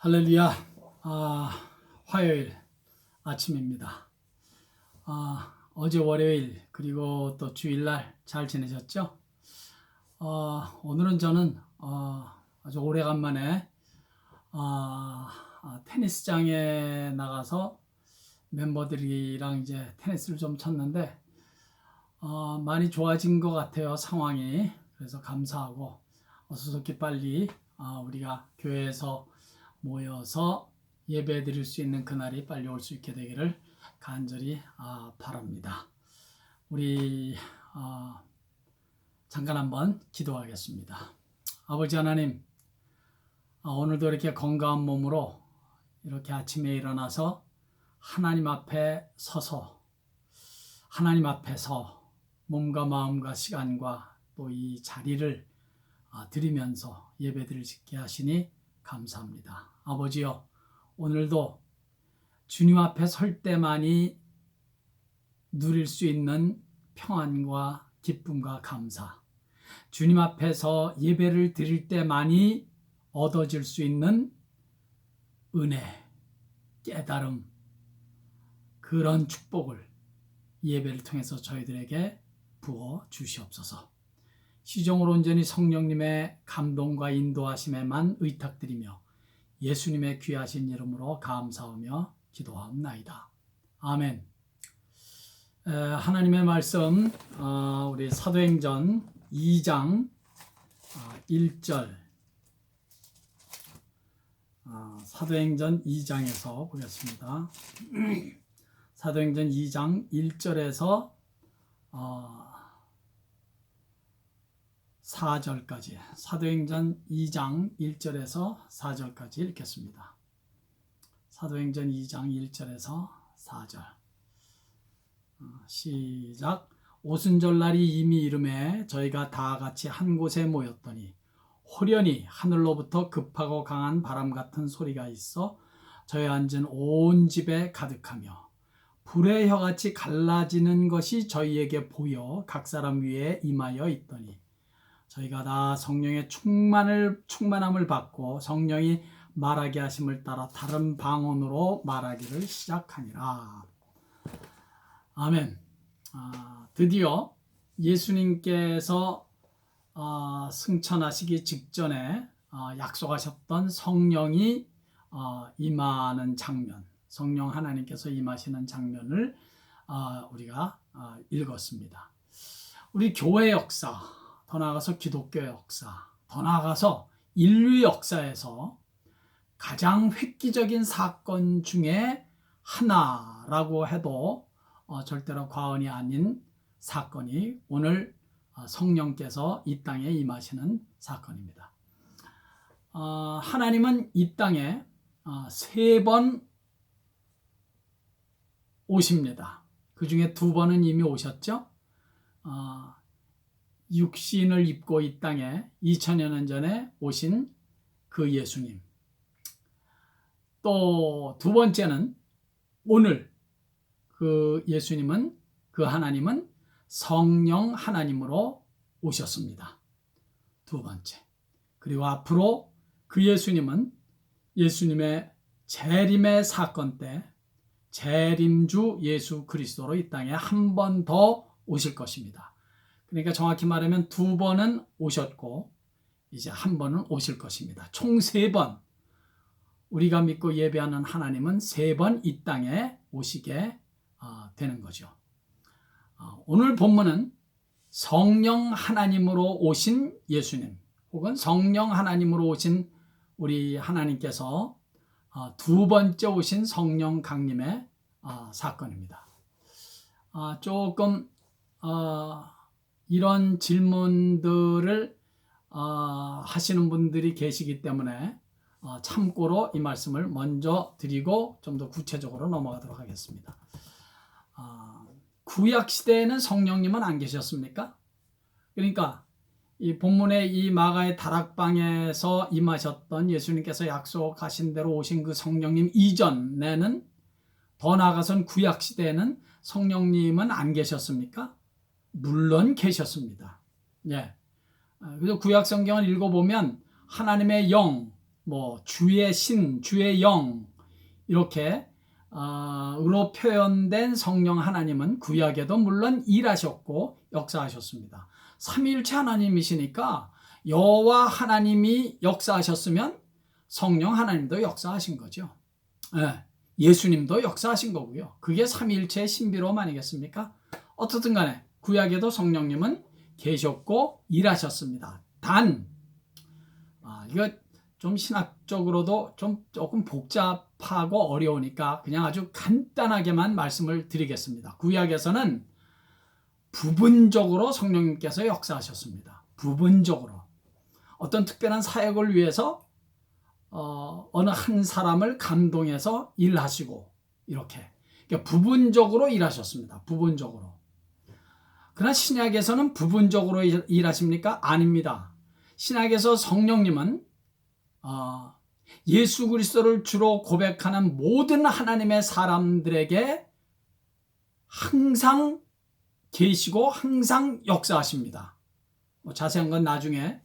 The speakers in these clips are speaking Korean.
할렐루야. 화요일 아침입니다. 어제 월요일 그리고 또 주일날 잘 지내셨죠? 오늘은 저는 아주 오래간만에 테니스장에 나가서 멤버들이랑 이제 테니스를 좀 쳤는데 많이 좋아진 것 같아요, 상황이. 그래서 감사하고 어수선히 빨리 우리가 교회에서 모여서 예배 드릴 수 있는 그날이 빨리 올 수 있게 되기를 간절히 바랍니다. 우리 잠깐 한번 기도하겠습니다. 아버지 하나님, 오늘도 이렇게 건강한 몸으로 이렇게 아침에 일어나서 하나님 앞에 서서 하나님 앞에서 몸과 마음과 시간과 또 이 자리를 드리면서 예배 드릴 수 있게 하시니 감사합니다. 아버지요, 오늘도 주님 앞에 설 때만이 누릴 수 있는 평안과 기쁨과 감사, 주님 앞에서 예배를 드릴 때만이 얻어질 수 있는 은혜, 깨달음, 그런 축복을 예배를 통해서 저희들에게 부어 주시옵소서. 시종으로 온전히 성령님의 감동과 인도하심에만 의탁드리며 예수님의 귀하신 이름으로 감사하며 기도하옵나이다. 아멘. 하나님의 말씀, 우리 사도행전 2장 1절, 사도행전 2장에서 보겠습니다. 사도행전 2장 1절에서 4절까지, 사도행전 2장 1절에서 4절까지 읽겠습니다. 사도행전 2장 1절에서 4절. 시작. 오순절날이 이미 이름에 저희가 다 같이 한 곳에 모였더니 호련히 하늘로부터 급하고 강한 바람 같은 소리가 있어 저희 앉은 온 집에 가득하며 불의 혀같이 갈라지는 것이 저희에게 보여 각 사람 위에 임하여 있더니 저희가 다 성령의 충만함을 받고 성령이 말하게 하심을 따라 다른 방언으로 말하기를 시작하니라. 아멘. 드디어 예수님께서 승천하시기 직전에 약속하셨던 성령이 임하는 장면, 성령 하나님께서 임하시는 장면을 우리가 읽었습니다. 우리 교회 역사, 더 나아가서 기독교 역사, 더 나아가서 인류 역사에서 가장 획기적인 사건 중에 하나라고 해도 절대로 과언이 아닌 사건이 오늘 성령께서 이 땅에 임하시는 사건입니다. 하나님은 이 땅에 3번 오십니다. 그 중에 2번은 이미 오셨죠. 육신을 입고 이 땅에 2000여 년 전에 오신 그 예수님. 또 2번째는 오늘 그 예수님은, 그 하나님은 성령 하나님으로 오셨습니다. 2번째. 그리고 앞으로 그 예수님은 예수님의 재림의 사건 때 재림주 예수 그리스도로 이 땅에 한 번 더 오실 것입니다. 그러니까 정확히 말하면 2번은 오셨고 이제 한 번은 오실 것입니다. 총 3번. 우리가 믿고 예배하는 하나님은 3번 이 땅에 오시게 되는 거죠. 오늘 본문은 성령 하나님으로 오신 예수님, 혹은 성령 하나님으로 오신 우리 하나님께서 2번째 오신 성령 강림의 사건입니다. 조금 이런 질문들을 하시는 분들이 계시기 때문에 참고로 이 말씀을 먼저 드리고 좀 더 구체적으로 넘어가도록 하겠습니다. 구약 시대에는 성령님은 안 계셨습니까? 그러니까 이 본문의 이 마가의 다락방에서 임하셨던 예수님께서 약속하신 대로 오신 그 성령님 이전에는, 더 나아가선 구약 시대에는 성령님은 안 계셨습니까? 물론 계셨습니다. 예. 그래서 구약 성경을 읽어보면 하나님의 영, 뭐 주의 신, 주의 영 이렇게 으로 표현된 성령 하나님은 구약에도 물론 일하셨고 역사하셨습니다. 삼위일체 하나님이시니까 여호와 하나님이 역사하셨으면 성령 하나님도 역사하신 거죠. 예수님도 역사하신 거고요. 그게 삼위일체의 신비로움 아니겠습니까? 어떻든 간에 구약에도 성령님은 계셨고 일하셨습니다. 단 이거 좀 신학적으로도 조금 복잡하고 어려우니까 그냥 아주 간단하게만 말씀을 드리겠습니다. 구약에서는 부분적으로 성령님께서 역사하셨습니다. 부분적으로 어떤 특별한 사역을 위해서 어느 한 사람을 감동해서 일하시고 이렇게 그러니까 부분적으로 일하셨습니다. 부분적으로. 그러나 신약에서는 부분적으로 일하십니까? 아닙니다. 신약에서 성령님은 예수 그리스도를 주로 고백하는 모든 하나님의 사람들에게 항상 계시고 항상 역사하십니다. 자세한 건 나중에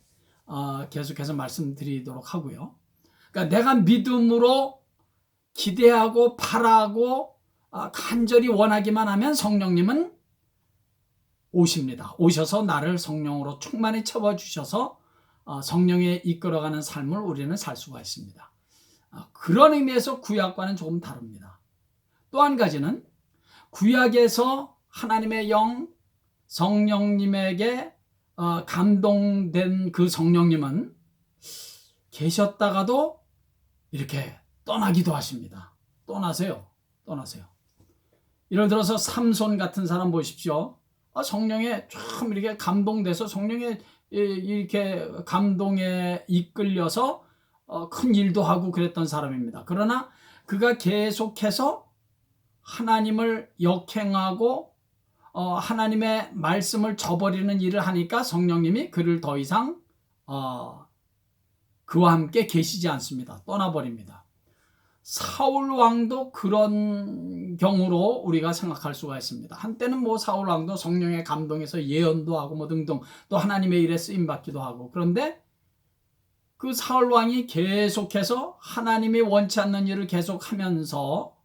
계속해서 말씀드리도록 하고요. 그러니까 내가 믿음으로 기대하고 바라고 간절히 원하기만 하면 성령님은 오십니다. 오셔서 나를 성령으로 충만히 채워주셔서 성령에 이끌어가는 삶을 우리는 살 수가 있습니다. 그런 의미에서 구약과는 조금 다릅니다. 또 한 가지는 구약에서 하나님의 영 성령님에게 감동된 그 성령님은 계셨다가도 이렇게 떠나기도 하십니다. 떠나세요. 예를 들어서 삼손 같은 사람 보십시오. 성령에 좀 이렇게 감동돼서 성령에 이렇게 감동에 이끌려서 큰 일도 하고 그랬던 사람입니다. 그러나 그가 계속해서 하나님을 역행하고 하나님의 말씀을 저버리는 일을 하니까 성령님이 그를 더 이상 그와 함께 계시지 않습니다. 떠나버립니다. 사울 왕도 그런 경우로 우리가 생각할 수가 있습니다. 한때는 뭐 사울 왕도 성령의 감동에서 예언도 하고 뭐 등등 또 하나님의 일에 쓰임 받기도 하고 그런데 그 사울 왕이 계속해서 하나님이 원치 않는 일을 계속하면서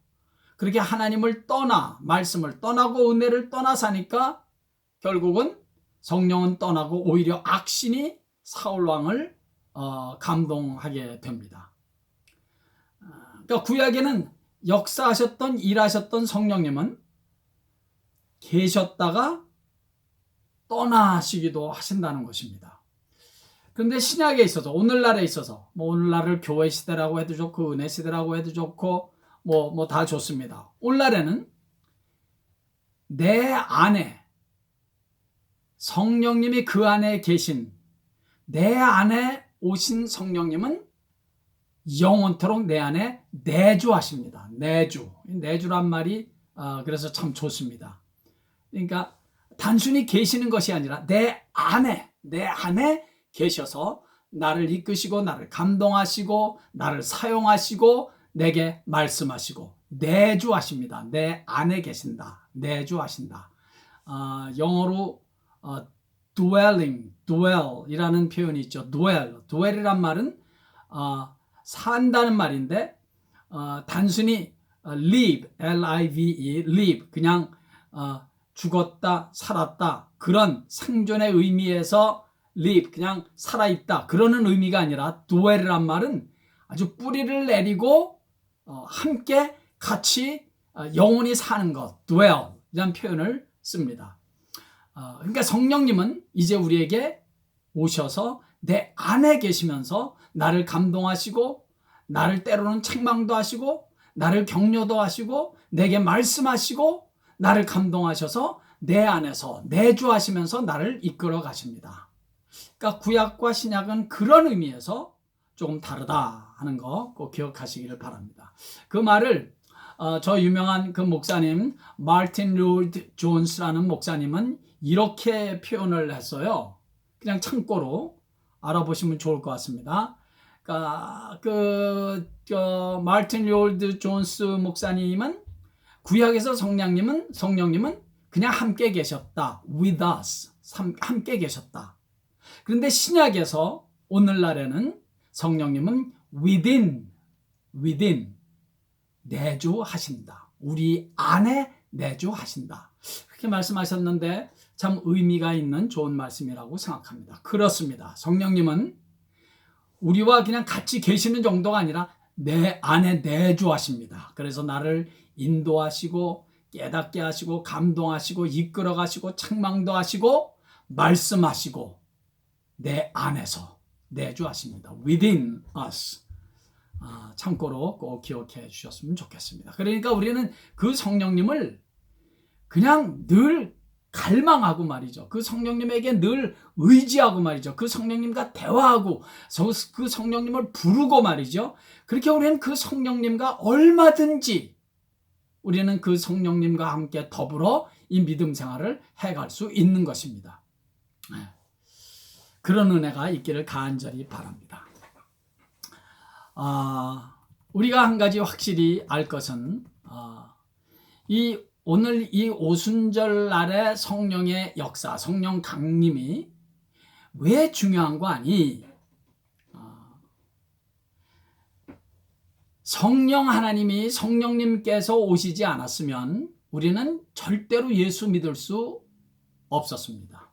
그렇게 하나님을 떠나 말씀을 떠나고 은혜를 떠나 사니까 결국은 성령은 떠나고 오히려 악신이 사울 왕을 감동하게 됩니다. 그러니까 구약에는 역사하셨던 일하셨던 성령님은 계셨다가 떠나시기도 하신다는 것입니다. 그런데 신약에 있어서 오늘날에 있어서 뭐 오늘날을 교회 시대라고 해도 좋고 은혜 시대라고 해도 좋고 뭐 다 좋습니다. 오늘날에는 내 안에 성령님이 그 안에 계신 내 안에 오신 성령님은 영원토록 내 안에 내주하십니다. 내주란 말이 그래서 참 좋습니다. 그러니까 단순히 계시는 것이 아니라 내 안에 계셔서 나를 이끄시고 나를 감동하시고 나를 사용하시고 내게 말씀하시고 내주하십니다. 내 안에 계신다. 내주하신다. 영어로 dwell이라는 표현이 있죠. dwell이란 말은 산다는 말인데 단순히 live, live 그냥 죽었다 살았다 그런 생존의 의미에서 live 그냥 살아있다 그러는 의미가 아니라 dwell이란 말은 아주 뿌리를 내리고 함께 같이 영원히 사는 것 dwell 이라는 표현을 씁니다. 그러니까 성령님은 이제 우리에게 오셔서 내 안에 계시면서 나를 감동하시고 나를 때로는 책망도 하시고 나를 격려도 하시고 내게 말씀하시고 나를 감동하셔서 내 안에서 내주하시면서 나를 이끌어 가십니다. 그러니까 구약과 신약은 그런 의미에서 조금 다르다 하는 거 꼭 기억하시기를 바랍니다. 그 말을 저 유명한 그 목사님 마틴 로이드 존스라는 목사님은 이렇게 표현을 했어요. 그냥 참고로 알아보시면 좋을 것 같습니다. 그러니까 마틴 로이드 존스 목사님은 구약에서 성령님은 그냥 함께 계셨다. with us. 함께 계셨다. 그런데 신약에서 오늘날에는 성령님은 within 내주하신다. 우리 안에 내주하신다. 그렇게 말씀하셨는데 참 의미가 있는 좋은 말씀이라고 생각합니다. 그렇습니다. 성령님은 우리와 그냥 같이 계시는 정도가 아니라 내 안에 내주하십니다. 그래서 나를 인도하시고 깨닫게 하시고 감동하시고 이끌어 가시고 책망도 하시고 말씀하시고 내 안에서 내주하십니다. within us. 참고로 꼭 기억해 주셨으면 좋겠습니다. 그러니까 우리는 그 성령님을 그냥 늘 갈망하고 말이죠. 그 성령님에게 늘 의지하고 말이죠. 그 성령님과 대화하고 그 성령님을 부르고 말이죠. 그렇게 우리는 그 성령님과 얼마든지 우리는 그 성령님과 함께 더불어 이 믿음 생활을 해갈 수 있는 것입니다. 그런 은혜가 있기를 간절히 바랍니다. 우리가 한 가지 확실히 알 것은 오늘 이 오순절 날의 성령의 역사, 성령 강림이 왜 중요한 거 아니? 성령 하나님이 성령님께서 오시지 않았으면 우리는 절대로 예수 믿을 수 없었습니다.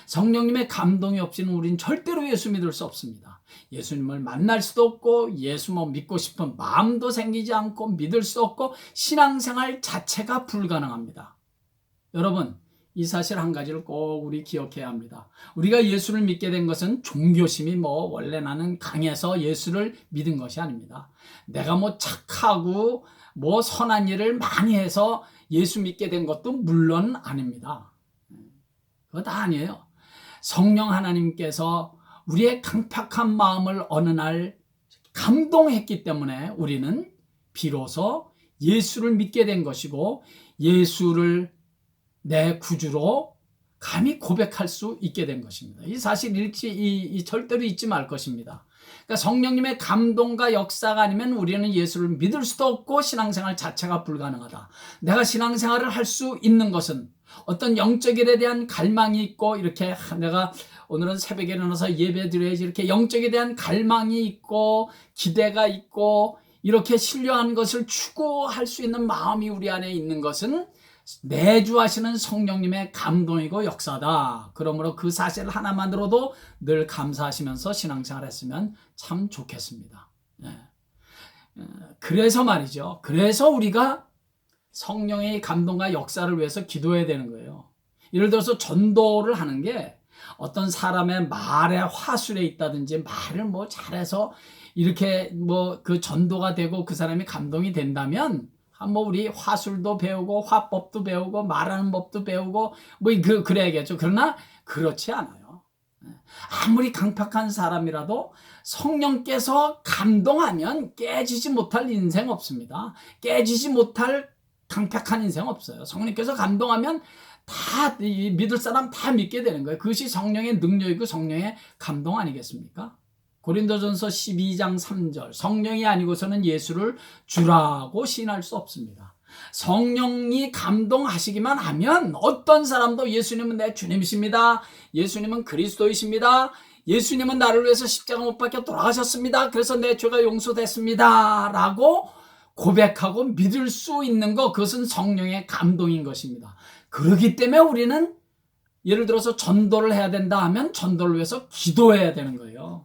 성령님의 감동이 없이는 우리는 절대로 예수 믿을 수 없습니다. 예수님을 만날 수도 없고 예수 믿고 싶은 마음도 생기지 않고 믿을 수 없고 신앙생활 자체가 불가능합니다. 여러분, 이 사실 한 가지를 꼭 우리 기억해야 합니다. 우리가 예수를 믿게 된 것은 종교심이 원래 나는 강해서 예수를 믿은 것이 아닙니다. 내가 착하고 선한 일을 많이 해서 예수 믿게 된 것도 물론 아닙니다. 그거 다 아니에요. 성령 하나님께서 우리의 강팍한 마음을 어느 날 감동했기 때문에 우리는 비로소 예수를 믿게 된 것이고 예수를 내 구주로 감히 고백할 수 있게 된 것입니다. 이 사실 절대로 잊지 말 것입니다. 그러니까 성령님의 감동과 역사가 아니면 우리는 예수를 믿을 수도 없고 신앙생활 자체가 불가능하다. 내가 신앙생활을 할 수 있는 것은 어떤 영적 일에 대한 갈망이 있고 이렇게 내가 오늘은 새벽에 일어나서 예배 드려야지 이렇게 영적에 대한 갈망이 있고 기대가 있고 이렇게 신뢰하는 것을 추구할 수 있는 마음이 우리 안에 있는 것은 내주하시는 성령님의 감동이고 역사다. 그러므로 그 사실 하나만으로도 늘 감사하시면서 신앙생활 했으면 참 좋겠습니다. 그래서 말이죠. 그래서 우리가 성령의 감동과 역사를 위해서 기도해야 되는 거예요. 예를 들어서 전도를 하는 게 어떤 사람의 말의 화술에 있다든지 말을 잘해서 이렇게 그 전도가 되고 그 사람이 감동이 된다면 우리 화술도 배우고 화법도 배우고 말하는 법도 배우고 그래야겠죠. 그러나 그렇지 않아요. 아무리 강팍한 사람이라도 성령께서 감동하면 깨지지 못할 인생 없습니다. 깨지지 못할 강팍한 인생 없어요. 성령께서 감동하면 다 믿을 사람 다 믿게 되는 거예요. 그것이 성령의 능력이고 성령의 감동 아니겠습니까? 고린도전서 12장 3절 성령이 아니고서는 예수를 주라고 시인할 수 없습니다. 성령이 감동하시기만 하면 어떤 사람도 예수님은 내 주님이십니다. 예수님은 그리스도이십니다. 예수님은 나를 위해서 십자가 못 박혀 돌아가셨습니다. 그래서 내 죄가 용서됐습니다. 라고 고백하고 믿을 수 있는 것, 그것은 성령의 감동인 것입니다. 그렇기 때문에 우리는 예를 들어서 전도를 해야 된다 하면 전도를 위해서 기도해야 되는 거예요.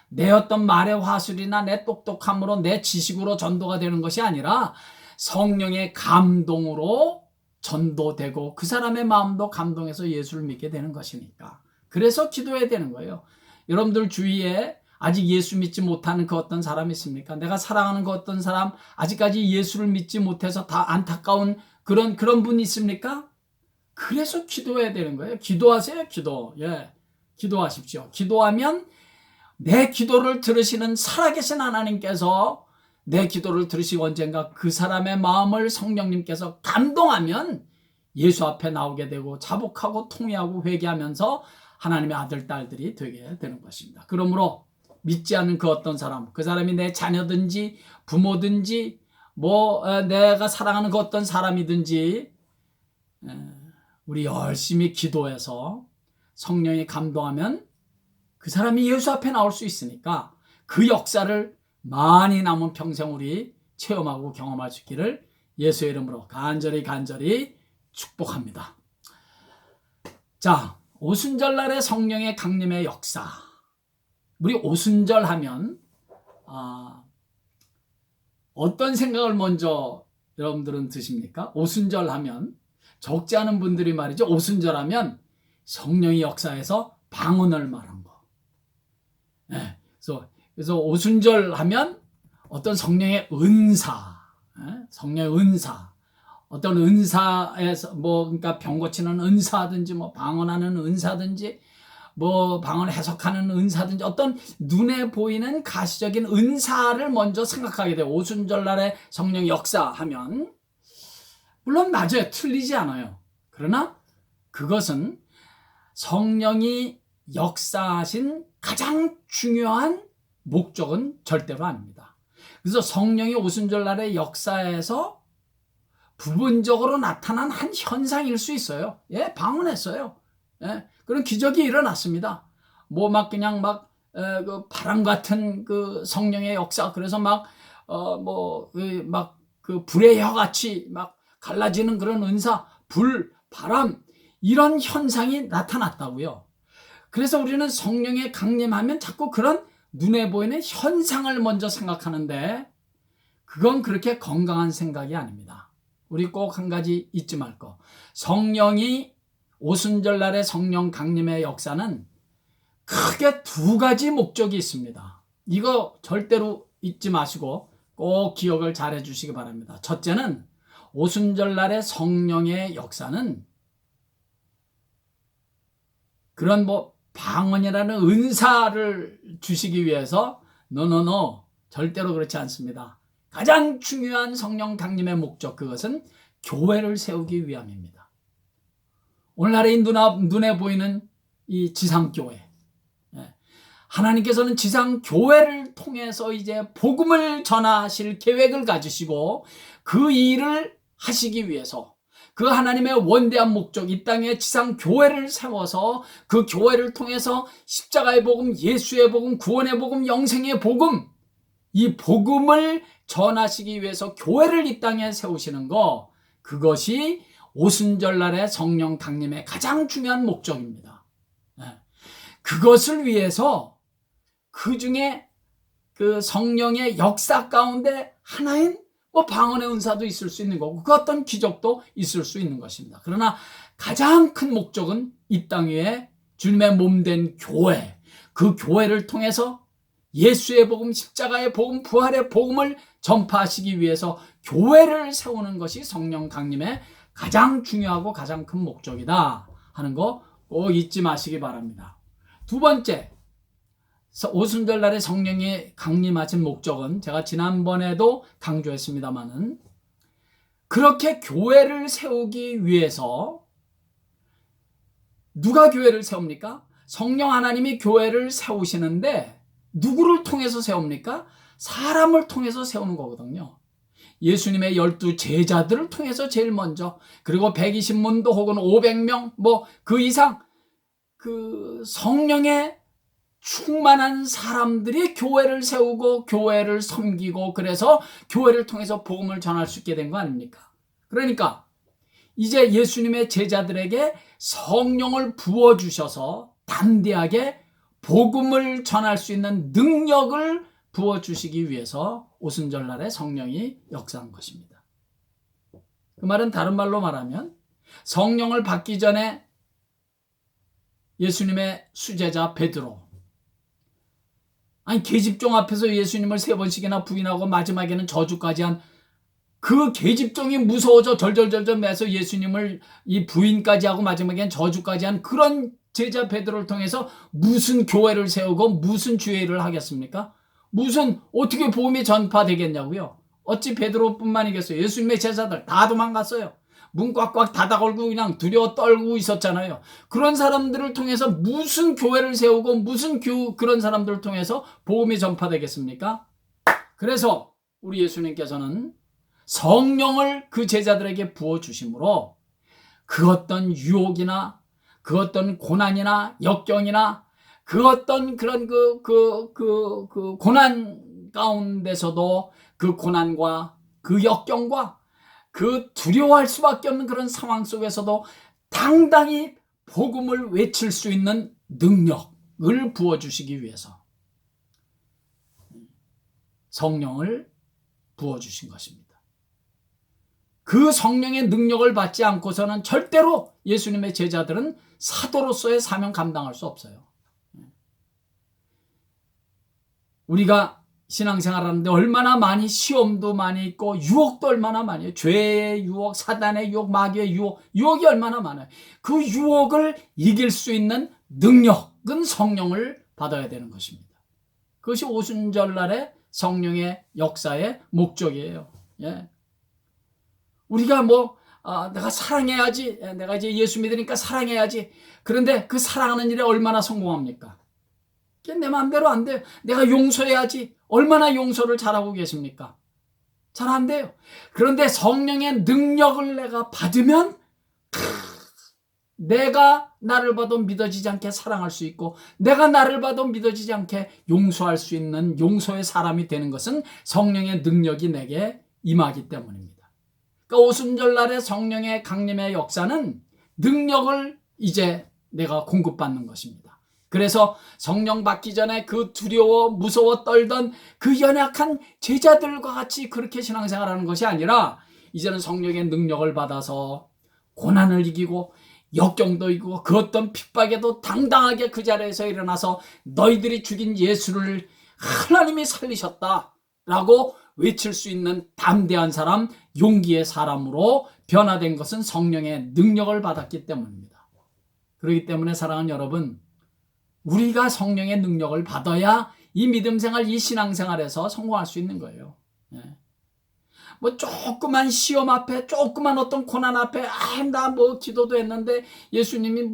내 어떤 말의 화술이나 내 똑똑함으로 내 지식으로 전도가 되는 것이 아니라 성령의 감동으로 전도되고 그 사람의 마음도 감동해서 예수를 믿게 되는 것이니까. 그래서 기도해야 되는 거예요. 여러분들 주위에 아직 예수 믿지 못하는 그 어떤 사람이 있습니까? 내가 사랑하는 그 어떤 사람 아직까지 예수를 믿지 못해서 다 안타까운 그런 분이 있습니까? 그래서 기도해야 되는 거예요. 기도하세요. 기도하십시오. 기도하면 내 기도를 들으시는 살아계신 하나님께서 내 기도를 들으시고 언젠가 그 사람의 마음을 성령님께서 감동하면 예수 앞에 나오게 되고 자복하고 통회하고 회개하면서 하나님의 아들, 딸들이 되게 되는 것입니다. 그러므로 믿지 않는 그 어떤 사람, 그 사람이 내 자녀든지 부모든지 내가 사랑하는 그 어떤 사람이든지 우리 열심히 기도해서 성령이 감동하면 그 사람이 예수 앞에 나올 수 있으니까 그 역사를 많이 남은 평생 우리 체험하고 경험할 수 있기를 예수의 이름으로 간절히 축복합니다. 자, 오순절날의 성령의 강림의 역사. 우리 오순절 하면 어떤 생각을 먼저 여러분들은 드십니까? 오순절 하면 적지 않은 분들이 말이죠. 오순절 하면 성령의 역사에서 방언을 말한 거. 네, 그래서 오순절 하면 어떤 성령의 은사, 성령의 은사, 어떤 은사에서 그러니까 병 고치는 은사든지 방언하는 은사든지 방언 해석하는 은사든지 어떤 눈에 보이는 가시적인 은사를 먼저 생각하게 돼요. 오순절날의 성령 역사하면 물론 맞아요. 틀리지 않아요. 그러나 그것은 성령이 역사하신 가장 중요한 목적은 절대로 아닙니다. 그래서 성령이 오순절날의 역사에서 부분적으로 나타난 한 현상일 수 있어요. 예, 방언했어요. 예, 그런 기적이 일어났습니다. 그냥 그 바람 같은 그 성령의 역사, 그래서 그 불의 혀같이 갈라지는 그런 은사, 불, 바람, 이런 현상이 나타났다고요. 그래서 우리는 성령의 강림하면 자꾸 그런 눈에 보이는 현상을 먼저 생각하는데 그건 그렇게 건강한 생각이 아닙니다. 우리 꼭 한 가지 잊지 말 거. 성령이 오순절날의 성령 강림의 역사는 크게 두 가지 목적이 있습니다. 이거 절대로 잊지 마시고 꼭 기억을 잘 해주시기 바랍니다. 첫째는 오순절날의 성령의 역사는 그런 방언이라는 은사를 주시기 위해서 절대로 그렇지 않습니다. 가장 중요한 성령 강림의 목적, 그것은 교회를 세우기 위함입니다. 오늘날의 눈에 보이는 이 지상교회, 하나님께서는 지상교회를 통해서 이제 복음을 전하실 계획을 가지시고 그 일을 하시기 위해서 그 하나님의 원대한 목적, 이 땅에 지상교회를 세워서 그 교회를 통해서 십자가의 복음, 예수의 복음, 구원의 복음, 영생의 복음, 이 복음을 전하시기 위해서 교회를 이 땅에 세우시는 거, 그것이 오순절날의 성령 강림의 가장 중요한 목적입니다. 그것을 위해서 그 중에 그 성령의 역사 가운데 하나인 방언의 은사도 있을 수 있는 거고 그 어떤 기적도 있을 수 있는 것입니다. 그러나 가장 큰 목적은 이 땅 위에 주님의 몸된 교회, 그 교회를 통해서 예수의 복음, 십자가의 복음, 부활의 복음을 전파하시기 위해서 교회를 세우는 것이 성령 강림의 가장 중요하고 가장 큰 목적이다 하는 거 꼭 잊지 마시기 바랍니다. 두 번째, 오순절날에 성령이 강림하신 목적은 제가 지난번에도 강조했습니다마는 그렇게 교회를 세우기 위해서 누가 교회를 세웁니까? 성령 하나님이 교회를 세우시는데 누구를 통해서 세웁니까? 사람을 통해서 세우는 거거든요. 예수님의 12 제자들을 통해서 제일 먼저, 그리고 120문도 혹은 500명 그 이상 그 성령의 충만한 사람들이 교회를 세우고 교회를 섬기고 그래서 교회를 통해서 복음을 전할 수 있게 된 거 아닙니까? 그러니까 이제 예수님의 제자들에게 성령을 부어주셔서 담대하게 복음을 전할 수 있는 능력을 부어주시기 위해서 오순절날에 성령이 역사한 것입니다. 그 말은 다른 말로 말하면 성령을 받기 전에 예수님의 수제자 베드로, 계집종 앞에서 예수님을 3번씩이나 부인하고 마지막에는 저주까지 한 그 계집종이 무서워져 절절절절 매서 예수님을 이 부인까지 하고 마지막에는 저주까지 한 그런 제자 베드로를 통해서 무슨 교회를 세우고 무슨 주의 일을 하겠습니까? 어떻게 복음이 전파되겠냐고요? 어찌 베드로뿐만이겠어요? 예수님의 제자들 다 도망갔어요. 문 꽉꽉 닫아 걸고 그냥 두려워 떨고 있었잖아요. 그런 사람들을 통해서 무슨 교회를 세우고 무슨 그런 사람들을 통해서 복음이 전파되겠습니까? 그래서 우리 예수님께서는 성령을 그 제자들에게 부어주심으로 그 어떤 유혹이나 그 어떤 고난이나 역경이나 그 어떤 그런 그 고난 가운데서도 그 고난과 그 역경과 그 두려워할 수밖에 없는 그런 상황 속에서도 당당히 복음을 외칠 수 있는 능력을 부어주시기 위해서 성령을 부어주신 것입니다. 그 성령의 능력을 받지 않고서는 절대로 예수님의 제자들은 사도로서의 사명 감당할 수 없어요. 우리가 신앙생활하는데 얼마나 많이 시험도 많이 있고 유혹도 얼마나 많이 해요. 죄의 유혹, 사단의 유혹, 마귀의 유혹이 얼마나 많아요. 그 유혹을 이길 수 있는 능력은 성령을 받아야 되는 것입니다. 그것이 오순절날의 성령의 역사의 목적이에요. 예. 우리가 내가 사랑해야지, 내가 이제 예수 믿으니까 사랑해야지. 그런데 그 사랑하는 일에 얼마나 성공합니까? 내 마음대로 안 돼요. 내가 용서해야지. 얼마나 용서를 잘하고 계십니까? 잘 안 돼요. 그런데 성령의 능력을 내가 받으면 내가 나를 봐도 믿어지지 않게 사랑할 수 있고 내가 나를 봐도 믿어지지 않게 용서할 수 있는 용서의 사람이 되는 것은 성령의 능력이 내게 임하기 때문입니다. 그러니까 오순절날의 성령의 강림의 역사는 능력을 이제 내가 공급받는 것입니다. 그래서 성령 받기 전에 그 두려워 무서워 떨던 그 연약한 제자들과 같이 그렇게 신앙생활하는 것이 아니라 이제는 성령의 능력을 받아서 고난을 이기고 역경도 이기고 그 어떤 핍박에도 당당하게 그 자리에서 일어나서 너희들이 죽인 예수를 하나님이 살리셨다라고 외칠 수 있는 담대한 사람, 용기의 사람으로 변화된 것은 성령의 능력을 받았기 때문입니다. 그렇기 때문에 사랑하는 여러분, 우리가 성령의 능력을 받아야 이 믿음생활, 이 신앙생활에서 성공할 수 있는 거예요. 조그만 시험 앞에, 조그만 어떤 고난 앞에, 나 기도도 했는데 예수님이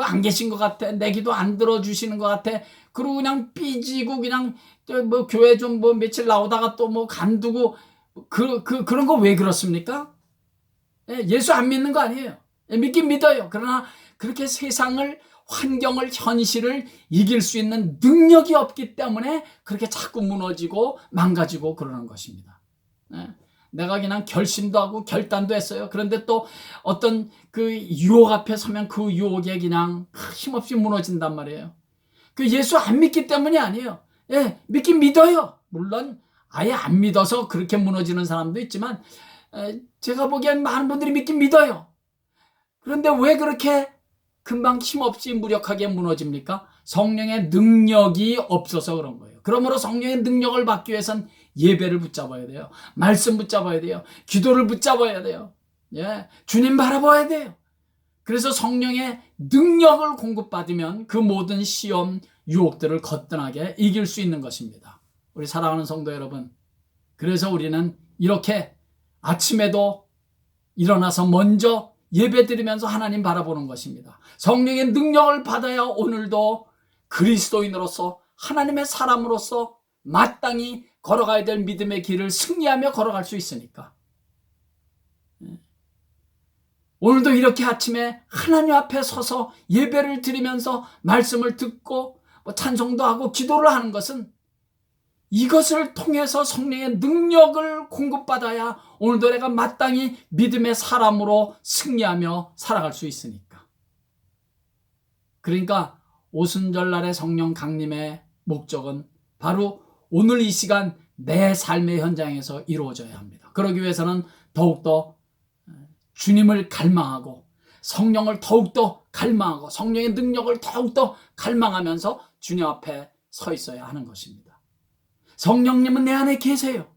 안 계신 것 같아. 내 기도 안 들어주시는 것 같아. 그리고 그냥 삐지고 그냥 교회 좀 며칠 나오다가 또 간두고 그런 거 왜 그렇습니까? 예수 안 믿는 거 아니에요. 믿긴 믿어요. 그러나 그렇게 세상을, 환경을, 현실을 이길 수 있는 능력이 없기 때문에 그렇게 자꾸 무너지고 망가지고 그러는 것입니다. 내가 그냥 결심도 하고 결단도 했어요. 그런데 또 어떤 그 유혹 앞에 서면 그 유혹에 그냥 힘없이 무너진단 말이에요. 그 예수 안 믿기 때문이 아니에요. 믿긴 믿어요. 물론 아예 안 믿어서 그렇게 무너지는 사람도 있지만 제가 보기엔 많은 분들이 믿긴 믿어요. 그런데 왜 그렇게 금방 힘없이 무력하게 무너집니까? 성령의 능력이 없어서 그런 거예요. 그러므로 성령의 능력을 받기 위해선 예배를 붙잡아야 돼요. 말씀 붙잡아야 돼요. 기도를 붙잡아야 돼요. 주님 바라봐야 돼요. 그래서 성령의 능력을 공급받으면 그 모든 시험, 유혹들을 거뜬하게 이길 수 있는 것입니다. 우리 사랑하는 성도 여러분, 그래서 우리는 이렇게 아침에도 일어나서 먼저 예배 드리면서 하나님 바라보는 것입니다. 성령의 능력을 받아야 오늘도 그리스도인으로서 하나님의 사람으로서 마땅히 걸어가야 될 믿음의 길을 승리하며 걸어갈 수 있으니까. 오늘도 이렇게 아침에 하나님 앞에 서서 예배를 드리면서 말씀을 듣고 찬송도 하고 기도를 하는 것은 이것을 통해서 성령의 능력을 공급받아야 오늘도 내가 마땅히 믿음의 사람으로 승리하며 살아갈 수 있으니까. 그러니까 오순절날의 성령 강림의 목적은 바로 오늘 이 시간 내 삶의 현장에서 이루어져야 합니다. 그러기 위해서는 더욱더 주님을 갈망하고 성령을 더욱더 갈망하고 성령의 능력을 더욱더 갈망하면서 주님 앞에 서 있어야 하는 것입니다. 성령님은 내 안에 계세요.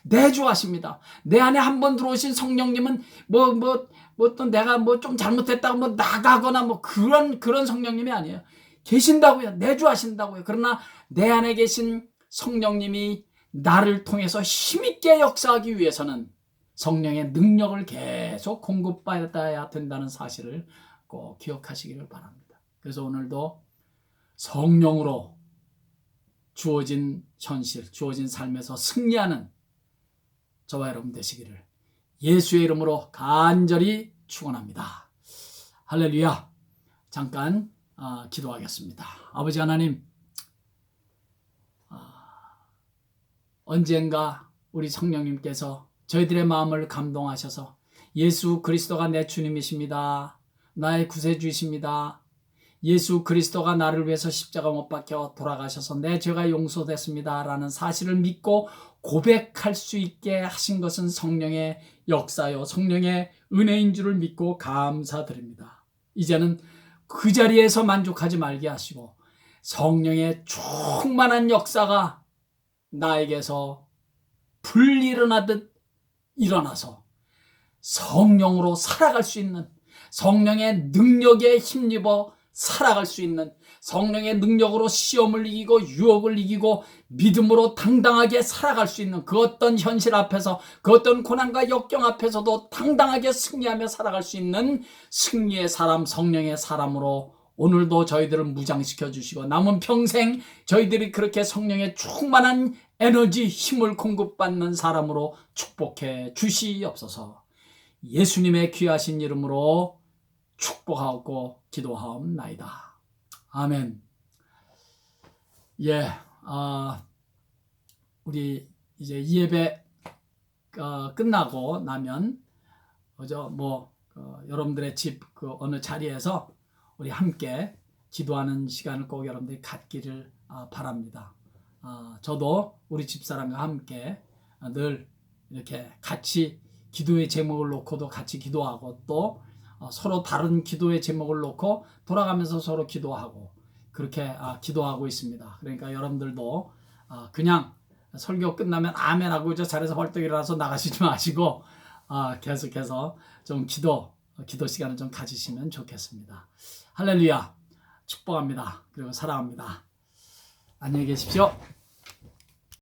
내주하십니다. 내 안에 한번 들어오신 성령님은 또 내가 좀 잘못했다고 나가거나 그런 성령님이 아니에요. 계신다고요. 내주하신다고요. 그러나 내 안에 계신 성령님이 나를 통해서 힘있게 역사하기 위해서는 성령의 능력을 계속 공급받아야 된다는 사실을 꼭 기억하시기를 바랍니다. 그래서 오늘도 성령으로 주어진 현실, 주어진 삶에서 승리하는 저와 여러분 되시기를 예수의 이름으로 간절히 축원합니다. 할렐루야. 잠깐 기도하겠습니다. 아버지 하나님, 언젠가 우리 성령님께서 저희들의 마음을 감동하셔서 예수 그리스도가 내 주님이십니다. 나의 구세주이십니다. 예수 그리스도가 나를 위해서 십자가 못 박혀 돌아가셔서 내 죄가 용서됐습니다. 라는 사실을 믿고 고백할 수 있게 하신 것은 성령의 역사요, 성령의 은혜인 줄을 믿고 감사드립니다. 이제는 그 자리에서 만족하지 말게 하시고 성령의 충만한 역사가 나에게서 불 일어나듯 일어나서 성령으로 살아갈 수 있는, 성령의 능력에 힘입어 살아갈 수 있는, 성령의 능력으로 시험을 이기고 유혹을 이기고 믿음으로 당당하게 살아갈 수 있는 그 어떤 현실 앞에서, 그 어떤 고난과 역경 앞에서도 당당하게 승리하며 살아갈 수 있는 승리의 사람, 성령의 사람으로 오늘도 저희들을 무장시켜 주시고 남은 평생 저희들이 그렇게 성령의 충만한 에너지, 힘을 공급받는 사람으로 축복해 주시옵소서. 예수님의 귀하신 이름으로 축복하고 기도하옵나이다. 아멘. 우리 이제 이 예배 끝나고 나면 여러분들의 집 그 어느 자리에서 우리 함께 기도하는 시간을 꼭 여러분들이 갖기를 바랍니다. 저도 우리 집사람과 함께 늘 이렇게 같이 기도의 제목을 놓고도 같이 기도하고 또 서로 다른 기도의 제목을 놓고 돌아가면서 서로 기도하고 그렇게 기도하고 있습니다. 그러니까 여러분들도 그냥 설교 끝나면 아멘 하고 저 자리에서 벌떡 일어나서 나가시지 마시고 계속해서 좀 기도 시간을 좀 가지시면 좋겠습니다. 할렐루야. 축복합니다. 그리고 사랑합니다. 안녕히 계십시오.